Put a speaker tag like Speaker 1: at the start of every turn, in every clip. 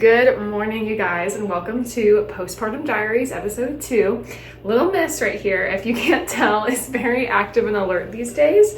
Speaker 1: Good morning, you guys, and welcome to Postpartum Diaries, episode 2. Little Miss right here, if you can't tell, is very active and alert these days.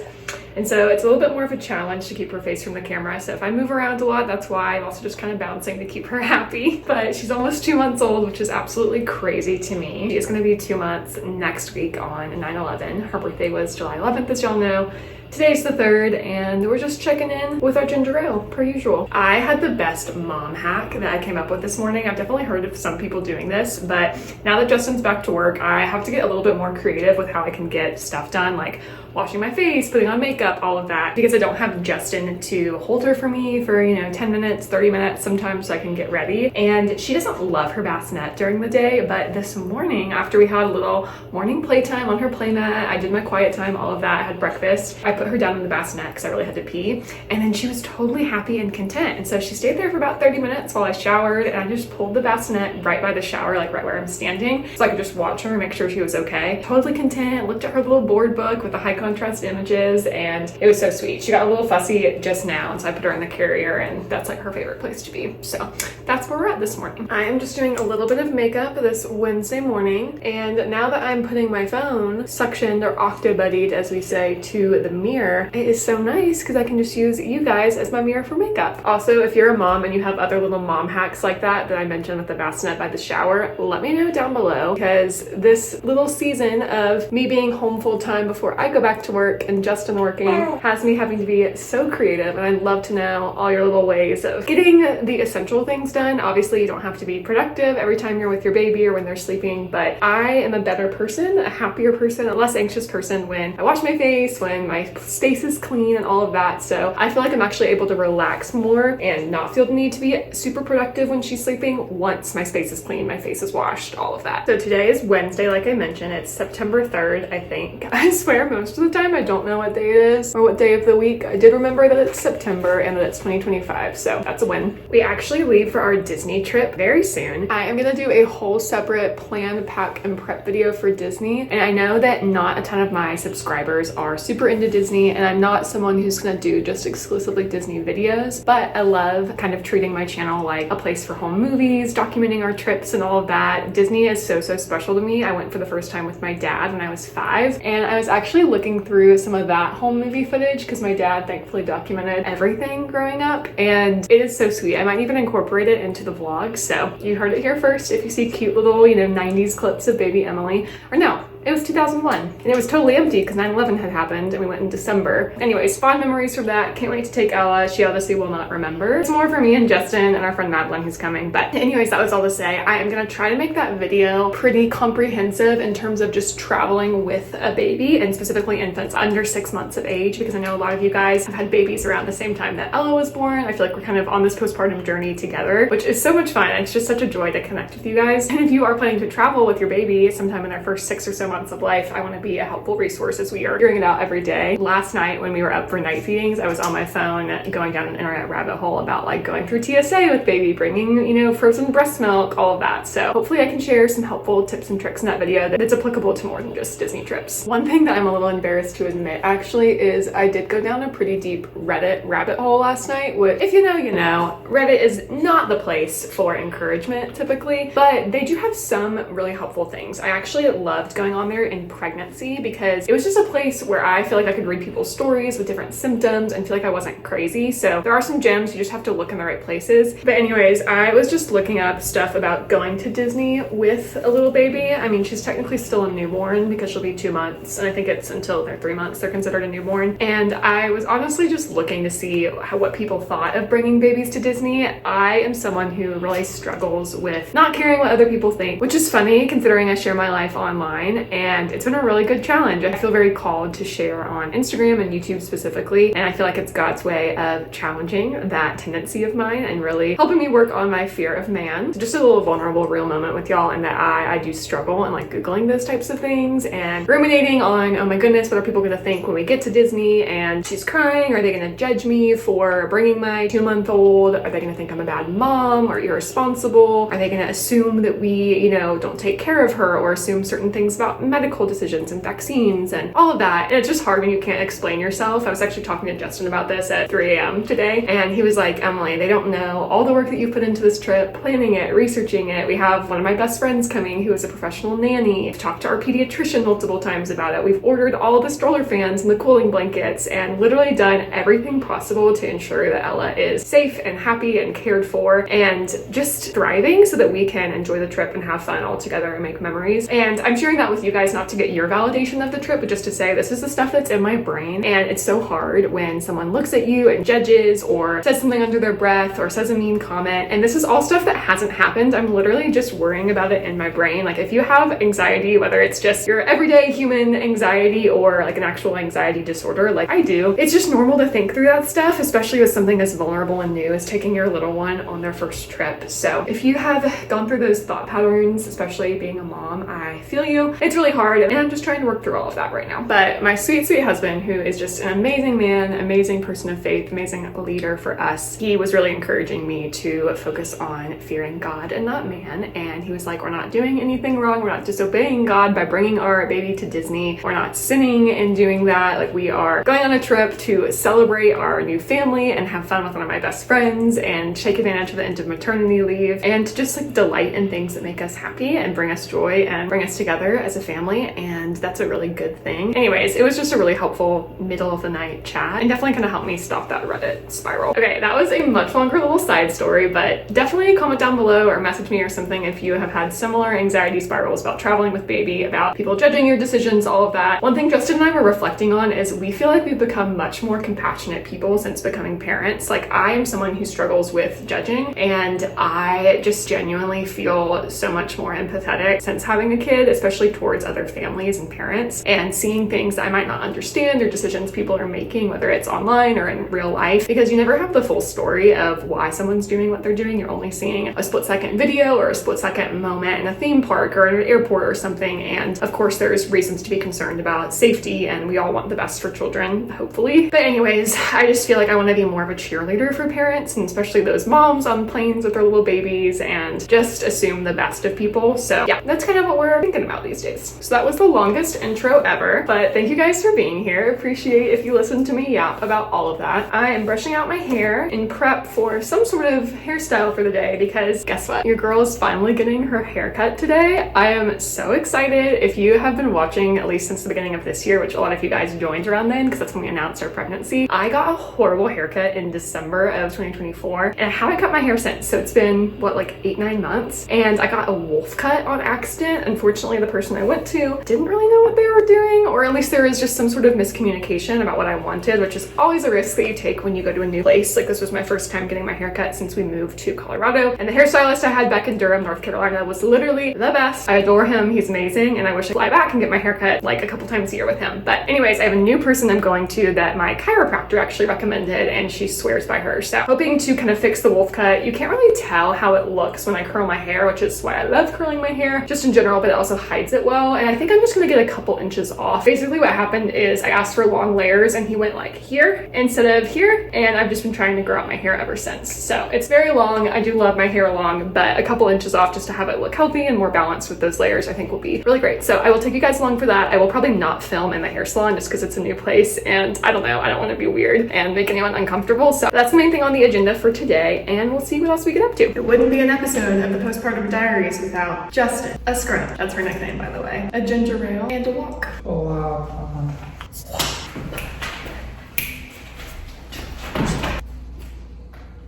Speaker 1: And so it's a little bit more of a challenge to keep her face from the camera. So if I move around a lot, that's why. I'm also just kind of bouncing to keep her happy. But she's almost 2 months old, which is absolutely crazy to me. She is going to be 2 months next week on 9/11. Her birthday was July 11th, as y'all know. Today's the 3rd, and we're just checking in with our ginger ale, per usual. I had the best mom hack that I came up with this morning. I've definitely heard of some people doing this, but now that Justin's back to work, I have to get a little bit more creative with how I can get stuff done, like washing my face, putting on makeup, all of that, because I don't have Justin to hold her for me for, 10 minutes, 30 minutes sometimes so I can get ready. And she doesn't love her bassinet during the day, but this morning, after we had a little morning playtime on her playmat, I did my quiet time, all of that, I had breakfast, I put her down in the bassinet because I really had to pee, and then she was totally happy and content. And so she stayed there for about 30 minutes while I showered, and I just pulled the bassinet right by the shower, like right where I'm standing, so I could just watch her and make sure she was okay. Totally content, looked at her little board book with the high contrast images, and it was so sweet. She got a little fussy just now, and so I put her in the carrier, and that's like her favorite place to be. So that's where we're at this morning. I am just doing a little bit of makeup this Wednesday morning, and now that I'm putting my phone suctioned or octo-buddied, as we say, to the mirror, it is so nice because I can just use you guys as my mirror for makeup. Also, if you're a mom and you have other little mom hacks like that I mentioned with the bassinet by the shower, let me know down below, because this little season of me being home full time before I go back to work and Justin working has me having to be so creative, and I'd love to know all your little ways of getting the essential things done. Obviously, you don't have to be productive every time you're with your baby or when they're sleeping, but I am a better person, a happier person, a less anxious person when I wash my face, when my space is clean and all of that. So I feel like I'm actually able to relax more and not feel the need to be super productive when she's sleeping once my space is clean, my face is washed, all of that. So today is Wednesday, like I mentioned. It's September 3rd, I think. I swear most of the time I don't know what day it is or what day of the week. I did remember that it's September and that it's 2025, so that's a win. We actually leave for our Disney trip very soon. I am gonna do a whole separate plan, pack, and prep video for Disney, and I know that not a ton of my subscribers are super into Disney, and I'm not someone who's gonna do just exclusively Disney videos, but I love kind of treating my channel like a place for home movies, documenting our trips and all of that. Disney is so special to me. I went for the first time with my dad when I was 5, and I was actually looking through some of that home movie footage because my dad thankfully documented everything growing up, and it is so sweet. I might even incorporate it into the vlog, so you heard it here first. If you see cute little 90s clips of baby Emily, or no, it was 2001, and it was totally empty because 9/11 had happened, and we went in December. Anyways, fond memories from that. Can't wait to take Ella. She obviously will not remember. It's more for me and Justin and our friend Madeline who's coming. But anyways, that was all to say. I am gonna try to make that video pretty comprehensive in terms of just traveling with a baby, and specifically infants under 6 months of age, because I know a lot of you guys have had babies around the same time that Ella was born. I feel like we're kind of on this postpartum journey together, which is so much fun. It's just such a joy to connect with you guys. And if you are planning to travel with your baby sometime in their first 6 or so months of life, I want to be a helpful resource as we are figuring it out every day. Last night when we were up for night feedings, I was on my phone going down an internet rabbit hole about like going through TSA with baby, bringing, frozen breast milk, all of that. So hopefully I can share some helpful tips and tricks in that video that's applicable to more than just Disney trips. One thing that I'm a little embarrassed to admit actually is I did go down a pretty deep Reddit rabbit hole last night, which, if you know, you know. Reddit is not the place for encouragement typically, but they do have some really helpful things. I actually loved going on there in pregnancy because it was just a place where I feel like I could read people's stories with different symptoms and feel like I wasn't crazy. So there are some gems, you just have to look in the right places. But anyways, I was just looking up stuff about going to Disney with a little baby. I mean, she's technically still a newborn because she'll be 2 months, and I think it's until they're 3 months they're considered a newborn. And I was honestly just looking to see what people thought of bringing babies to Disney. I am someone who really struggles with not caring what other people think, which is funny considering I share my life online, and it's been a really good challenge. I feel very called to share on Instagram and YouTube specifically, and I feel like it's God's way of challenging that tendency of mine and really helping me work on my fear of man. So just a little vulnerable, real moment with y'all, and that I do struggle and like Googling those types of things and ruminating on, oh my goodness, what are people gonna think when we get to Disney and she's crying? Are they gonna judge me for bringing my 2-month-old? Are they gonna think I'm a bad mom or irresponsible? Are they gonna assume that we, don't take care of her, or assume certain things about about medical decisions and vaccines and all of that. And it's just hard when you can't explain yourself. I was actually talking to Justin about this at 3 a.m. today, and he was like, Emily, they don't know all the work that you put into this trip, planning it, researching it. We have one of my best friends coming who is a professional nanny. I've talked to our pediatrician multiple times about it. We've ordered all the stroller fans and the cooling blankets and literally done everything possible to ensure that Ella is safe and happy and cared for and just thriving so that we can enjoy the trip and have fun all together and make memories. And I'm sharing that with you guys not to get your validation of the trip, but just to say this is the stuff that's in my brain. And it's so hard when someone looks at you and judges or says something under their breath or says a mean comment. And this is all stuff that hasn't happened. I'm literally just worrying about it in my brain. Like if you have anxiety, whether it's just your everyday human anxiety or like an actual anxiety disorder like I do, it's just normal to think through that stuff, especially with something as vulnerable and new as taking your little one on their first trip. So if you have gone through those thought patterns, especially being a mom, I feel you. It's really hard and I'm just trying to work through all of that right now. But my sweet, sweet husband, who is just an amazing man, amazing person of faith, amazing leader for us, he was really encouraging me to focus on fearing God and not man. And he was like, we're not doing anything wrong. We're not disobeying God by bringing our baby to Disney. We're not sinning in doing that. Like we are going on a trip to celebrate our new family and have fun with one of my best friends and take advantage of the end of maternity leave and to just like delight in things that make us happy and bring us joy and bring us together as a family. And that's a really good thing. Anyways, it was just a really helpful middle of the night chat and definitely kind of helped me stop that Reddit spiral. Okay, that was a much longer little side story, but definitely comment down below or message me or something if you have had similar anxiety spirals about traveling with baby, about people judging your decisions, all of that. One thing Justin and I were reflecting on is we feel like we've become much more compassionate people since becoming parents. Like I am someone who struggles with judging and I just genuinely feel so much more empathetic since having a kid, especially towards other families and parents, and seeing things that I might not understand or decisions people are making, whether it's online or in real life, because you never have the full story of why someone's doing what they're doing. You're only seeing a split-second video or a split-second moment in a theme park or in an airport or something. And of course, there's reasons to be concerned about safety and we all want the best for children, hopefully. But anyways, I just feel like I want to be more of a cheerleader for parents and especially those moms on planes with their little babies and just assume the best of people. So yeah, that's kind of what we're thinking about these days. So that was the longest intro ever, but thank you guys for being here. Appreciate if you listen to me yap about all of that. I am brushing out my hair in prep for some sort of hairstyle for the day because guess what? Your girl is finally getting her haircut today. I am so excited. If you have been watching at least since the beginning of this year, which a lot of you guys joined around then because that's when we announced our pregnancy, I got a horrible haircut in December of 2024 and I haven't cut my hair since. So it's been what, like 8-9 months, and I got a wolf cut on accident. Unfortunately, the person I went to didn't really know what they were doing, or at least there was just some sort of miscommunication about what I wanted, which is always a risk that you take when you go to a new place. Like this was my first time getting my haircut since we moved to Colorado, and the hairstylist I had back in Durham, North Carolina was literally the best. I adore him. He's amazing, and I wish I could fly back and get my haircut like a couple times a year with him. But anyways, I have a new person I'm going to that my chiropractor actually recommended, and she swears by her. So hoping to kind of fix the wolf cut. You can't really tell how it looks when I curl my hair, which is why I love curling my hair just in general, but it also hides it well. And I think I'm just gonna get a couple inches off. Basically what happened is I asked for long layers and he went like here instead of here, and I've just been trying to grow out my hair ever since. So it's very long. I do love my hair long, but a couple inches off just to have it look healthy and more balanced with those layers I think will be really great. So I will take you guys along for that. I will probably not film in the hair salon just because it's a new place and I don't know, I don't want to be weird and make anyone uncomfortable. So that's the main thing on the agenda for today, and we'll see what else we get up to. It wouldn't be an episode of the Postpartum Diaries without Justin, a scrub. That's her nickname, by the way. A ginger ale and a walk.
Speaker 2: Oh wow.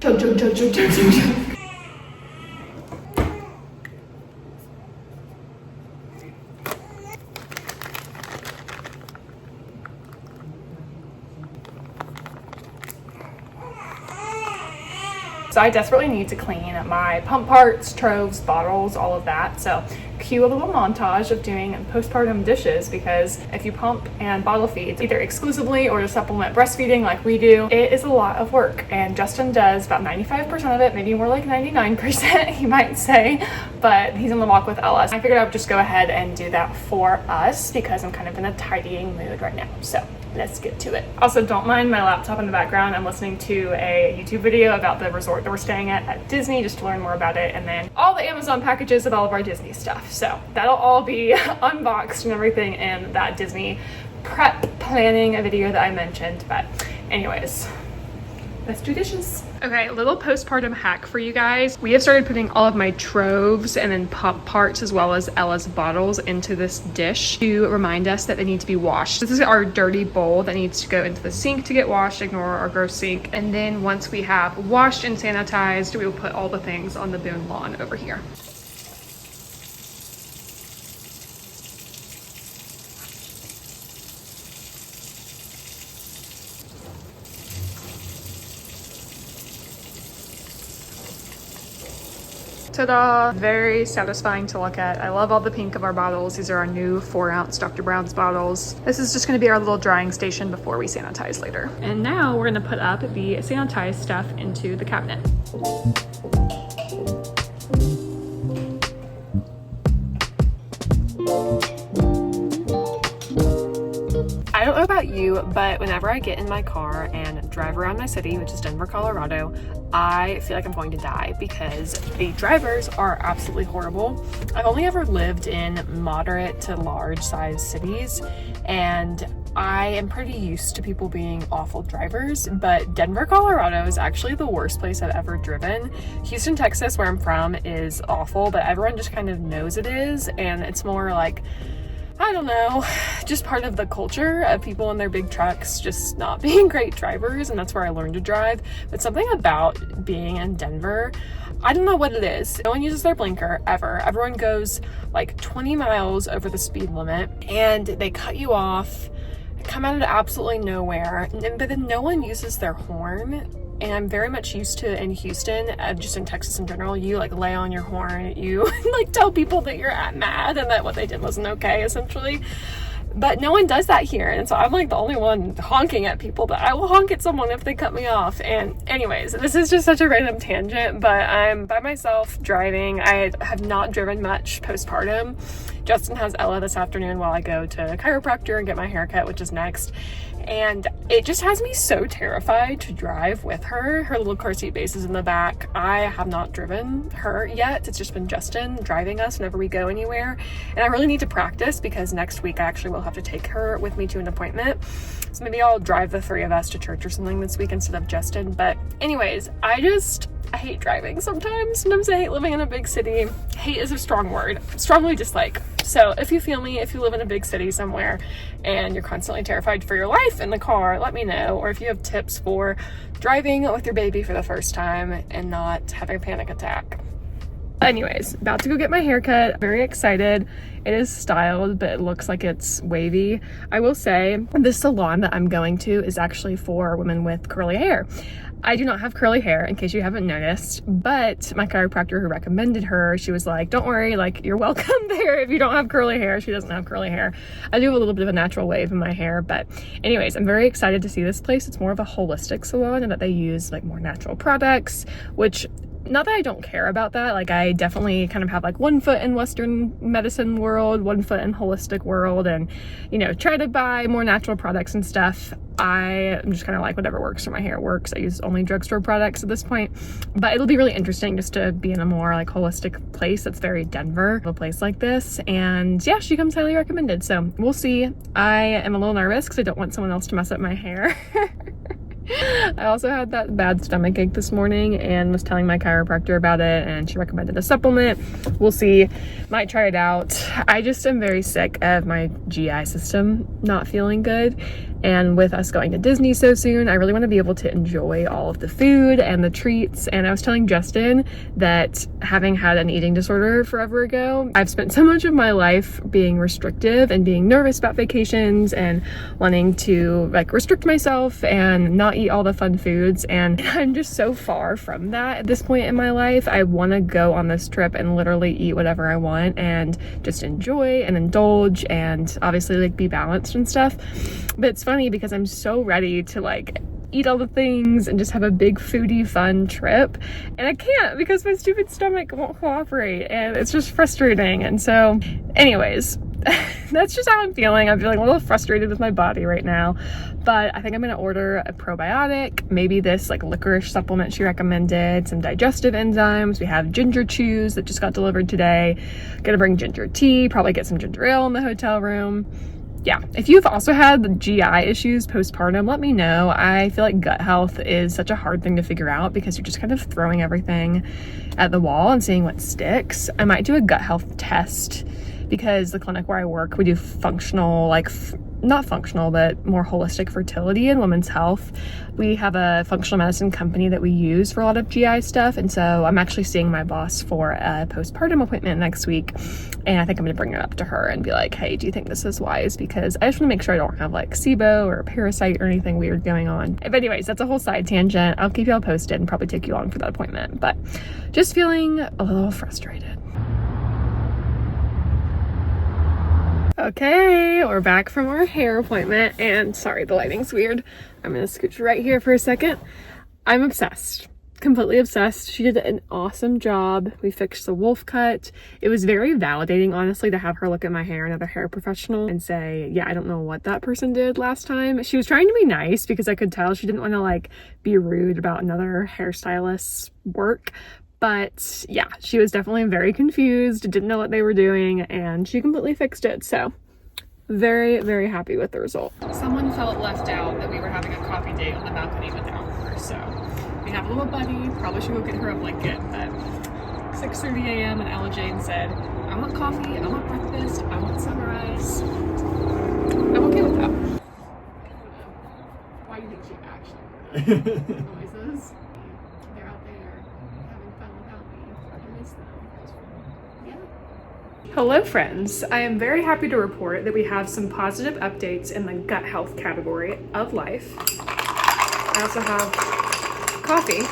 Speaker 1: Chug, chug, chug, chug, chug, chug, chug. So I desperately need to clean my pump parts, troves, bottles, all of that. So cue a little montage of doing postpartum dishes, because if you pump and bottle feed either exclusively or to supplement breastfeeding like we do, it is a lot of work. And Justin does about 95% of it, maybe more like 99%, you might say, but he's on the walk with Ella. I figured I would just go ahead and do that for us because I'm kind of in a tidying mood right now. So let's get to it. Also, don't mind my laptop in the background. I'm listening to a YouTube video about the resort that we're staying at Disney, just to learn more about it, and then all the Amazon packages of all of our Disney stuff. So that'll all be unboxed and everything in that Disney prep planning video that I mentioned. But anyways, let's do dishes. Okay, a little postpartum hack for you guys. We have started putting all of my troves and then pop parts as well as Ella's bottles into this dish to remind us that they need to be washed. This is our dirty bowl that needs to go into the sink to get washed. Ignore our gross sink. And then once we have washed and sanitized, we will put all the things on the Boone lawn over here. Ta-da! Very satisfying to look at. I love all the pink of our bottles. These are our new 4-ounce Dr. Brown's bottles. This is just going to be our little drying station before we sanitize later. And now we're going to put up the sanitized stuff into the cabinet. I don't know about you, but whenever I get in my car and drive around my city, which is Denver, Colorado, I feel like I'm going to die because the drivers are absolutely horrible. I've only ever lived in moderate to large size cities, and I am pretty used to people being awful drivers, but Denver, Colorado is actually the worst place I've ever driven. Houston, Texas, where I'm from, is awful, but everyone just kind of knows it is, and it's more like, I don't know, just part of the culture of people in their big trucks just not being great drivers, and that's where I learned to drive. But something about being in Denver, I don't know what it is. No one uses their blinker ever. Everyone goes like 20 miles over the speed limit, and they cut you off, come out of absolutely nowhere, but then no one uses their horn. And I'm very much used to in Houston, just in Texas in general, you like lay on your horn, you like tell people that you're mad and that what they did wasn't okay, essentially. But no one does that here, and so I'm like the only one honking at people, but I will honk at someone if they cut me off. And anyways, this is just such a random tangent, but I'm by myself driving. I have not driven much postpartum. Justin has Ella this afternoon while I go to a chiropractor and get my haircut, which is next. And it just has me so terrified to drive with her. Her little car seat base is in the back. I have not driven her yet. It's just been Justin driving us whenever we go anywhere. And I really need to practice because next week I actually will have to take her with me to an appointment. So maybe I'll drive the 3 of us to church or something this week instead of Justin. But anyways, I hate driving sometimes. Sometimes I hate living in a big city. Hate is a strong word. Strongly dislike. So if you feel me, if you live in a big city somewhere and you're constantly terrified for your life in the car, let me know. Or if you have tips for driving with your baby for the first time and not having a panic attack. Anyways, about to go get my haircut. Very excited. It is styled, but it looks like it's wavy. I will say this salon that I'm going to is actually for women with curly hair. I do not have curly hair, in case you haven't noticed, but my chiropractor who recommended her, she was like, don't worry, like, you're welcome there if you don't have curly hair. She doesn't have curly hair. I do have a little bit of a natural wave in my hair, but anyways, I'm very excited to see this place. It's more of a holistic salon and that they use like more natural products, which, not that I don't care about that. Like, I definitely kind of have like one foot in Western medicine world, one foot in holistic world, and, you know, try to buy more natural products and stuff. I'm just kind of like, whatever works for my hair works. I use only drugstore products at this point, but it'll be really interesting just to be in a more like holistic place that's very Denver, a place like this. And yeah, she comes highly recommended. So we'll see. I am a little nervous because I don't want someone else to mess up my hair. I also had that bad stomach ache this morning and was telling my chiropractor about it, and she recommended a supplement. We'll see. Might try it out. I just am very sick of my GI system not feeling good. And with us going to Disney so soon, I really want to be able to enjoy all of the food and the treats. And I was telling Justin that having had an eating disorder forever ago, I've spent so much of my life being restrictive and being nervous about vacations and wanting to like restrict myself and not eat all the fun foods. And I'm just so far from that at this point in my life. I want to go on this trip and literally eat whatever I want and just enjoy and indulge and obviously like be balanced and stuff. But it's funny because I'm so ready to like eat all the things and just have a big foodie fun trip, and I can't because my stupid stomach won't cooperate, and it's just frustrating. And so anyways, that's just how I'm feeling. I'm feeling a little frustrated with my body right now, but I think I'm gonna order a probiotic, maybe this like licorice supplement she recommended, some digestive enzymes. We have ginger chews that just got delivered today. Gonna bring ginger tea, probably get some ginger ale in the hotel room. Yeah, if you've also had the GI issues postpartum, let me know. I feel like gut health is such a hard thing to figure out because you're just kind of throwing everything at the wall and seeing what sticks. I might do a gut health test because the clinic where I work, we do functional, like not functional, but more holistic fertility and women's health. We have a functional medicine company that we use for a lot of GI stuff. And so I'm actually seeing my boss for a postpartum appointment next week. And I think I'm gonna bring it up to her and be like, hey, do you think this is wise? Because I just wanna make sure I don't have like SIBO or a parasite or anything weird going on. But anyways, that's a whole side tangent. I'll keep y'all posted and probably take you on for that appointment. But just feeling a little frustrated. Okay, we're back from our hair appointment, and sorry, the lighting's weird. I'm gonna scooch right here for a second. I'm obsessed, completely obsessed. She did an awesome job. We fixed the wolf cut. It was very validating, honestly, to have her look at my hair, another hair professional, and say, yeah, I don't know what that person did last time. She was trying to be nice because I could tell she didn't want to like be rude about another hairstylist's work. But yeah, she was definitely very confused, didn't know what they were doing, and she completely fixed it. So very, very happy with the result. Someone felt left out that we were having a coffee date on the balcony without her. So we have a little buddy, probably should go get her a blanket, but 6:30 a.m. and Ella Jane said, I want coffee, I want breakfast, I want sunrise. I'm okay with that. Why do you think she actually noises? They're out there having fun without me. I miss them. Yeah. Hello friends. I am very happy to report that we have some positive updates in the gut health category of life. I also have coffee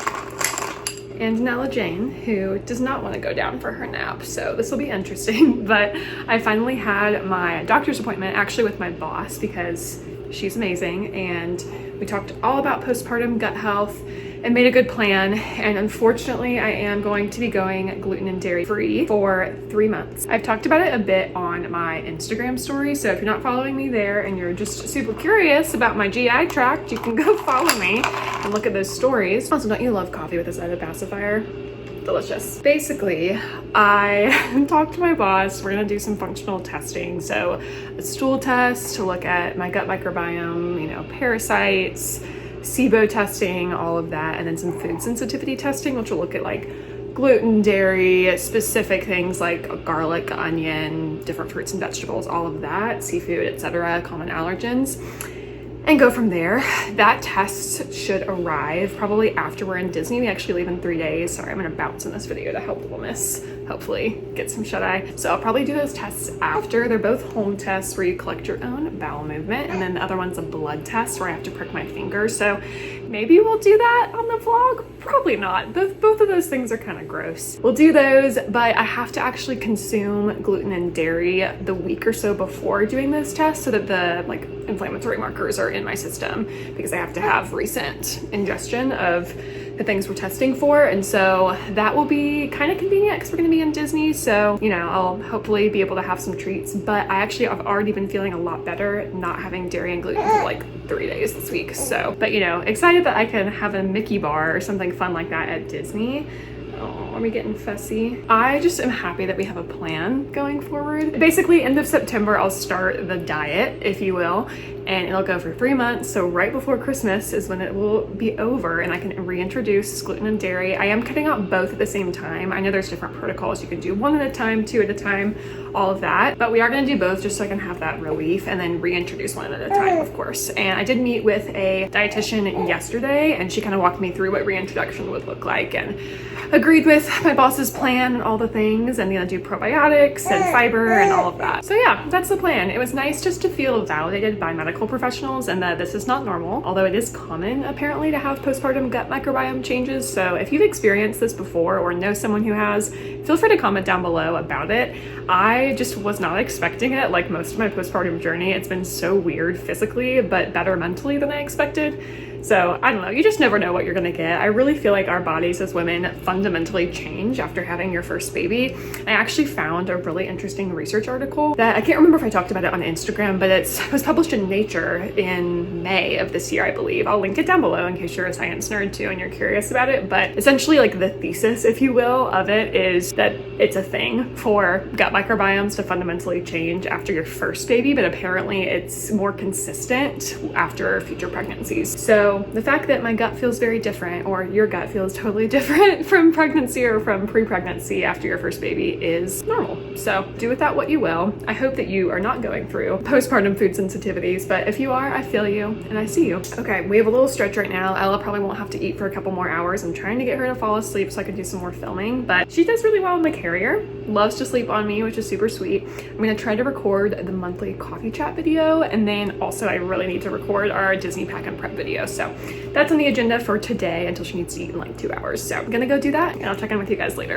Speaker 1: and Nella Jane, who does not want to go down for her nap, so this will be interesting. But I finally had my doctor's appointment actually with my boss because she's amazing, and we talked all about postpartum gut health and made a good plan. And unfortunately, I am going to be going gluten and dairy free for 3 months. I've talked about it a bit on my Instagram story, so if you're not following me there and you're just super curious about my GI tract, you can go follow me and look at those stories. Also, don't you love coffee with a side of pacifier? Delicious. Basically, I talked to my boss. We're gonna do some functional testing. So a stool test to look at my gut microbiome, you know, parasites, SIBO testing, all of that, and then some food sensitivity testing, which will look at like gluten, dairy, specific things like garlic, onion, different fruits and vegetables, all of that, seafood, etc., common allergens, and go from there. That test should arrive probably after we're in Disney. We actually leave in 3 days. Sorry, I'm gonna bounce in this video to help Little Miss hopefully get some shut-eye. So I'll probably do those tests after. They're both home tests where you collect your own bowel movement, and then the other one's a blood test where I have to prick my finger. So maybe we'll do that on the vlog. Probably not. Both of those things are kind of gross. We'll do those, but I have to actually consume gluten and dairy the week or so before doing those tests so that the like inflammatory markers are in my system, because I have to have recent ingestion of the things we're testing for. And so that will be kind of convenient because we're going to be in Disney. So, you know, I'll hopefully be able to have some treats, but I've already been feeling a lot better not having dairy and gluten for like 3 days this week. So, but you know, excited that I can have a Mickey bar or something fun like that at Disney. Oh, are we getting fussy? I just am happy that we have a plan going forward. Basically, end of September, I'll start the diet, if you will, and it'll go for 3 months. So right before Christmas is when it will be over and I can reintroduce gluten and dairy. I am cutting out both at the same time. I know there's different protocols. You can do 1 at a time, 2 at a time, all of that. But we are gonna do both just so I can have that relief and then reintroduce 1 at a time, of course. And I did meet with a dietitian yesterday, and she kind of walked me through what reintroduction would look like and agreed with my boss's plan and all the things, and gonna do probiotics and fiber and all of that. So yeah, that's the plan. It was nice just to feel validated by medical professionals and that this is not normal, although it is common apparently to have postpartum gut microbiome changes. So if you've experienced this before or know someone who has, feel free to comment down below about it. I just was not expecting it. Like most of my postpartum journey, it's been so weird physically, but better mentally than I expected. So I don't know, you just never know what you're gonna get. I really feel like our bodies as women fundamentally change after having your first baby. I actually found a really interesting research article that I can't remember if I talked about it on Instagram, but it was published in Nature in May of this year, I believe. I'll link it down below in case you're a science nerd too and you're curious about it. But essentially, like, the thesis, if you will, of it is that it's a thing for gut microbiomes to fundamentally change after your first baby, but apparently it's more consistent after future pregnancies. So the fact that my gut feels very different, or your gut feels totally different from pregnancy or from pre-pregnancy after your first baby, is normal. So do with that what you will. I hope that you are not going through postpartum food sensitivities, but if you are, I feel you and I see you. Okay, we have a little stretch right now. Ella probably won't have to eat for a couple more hours. I'm trying to get her to fall asleep so I can do some more filming, but she does really well in the carrier. Loves to sleep on me, which is super sweet. I'm gonna try to record the monthly coffee chat video, and then also I really need to record our Disney pack and prep video. So that's on the agenda for today until she needs to eat in like 2 hours. So I'm gonna go do that, and I'll check in with you guys later.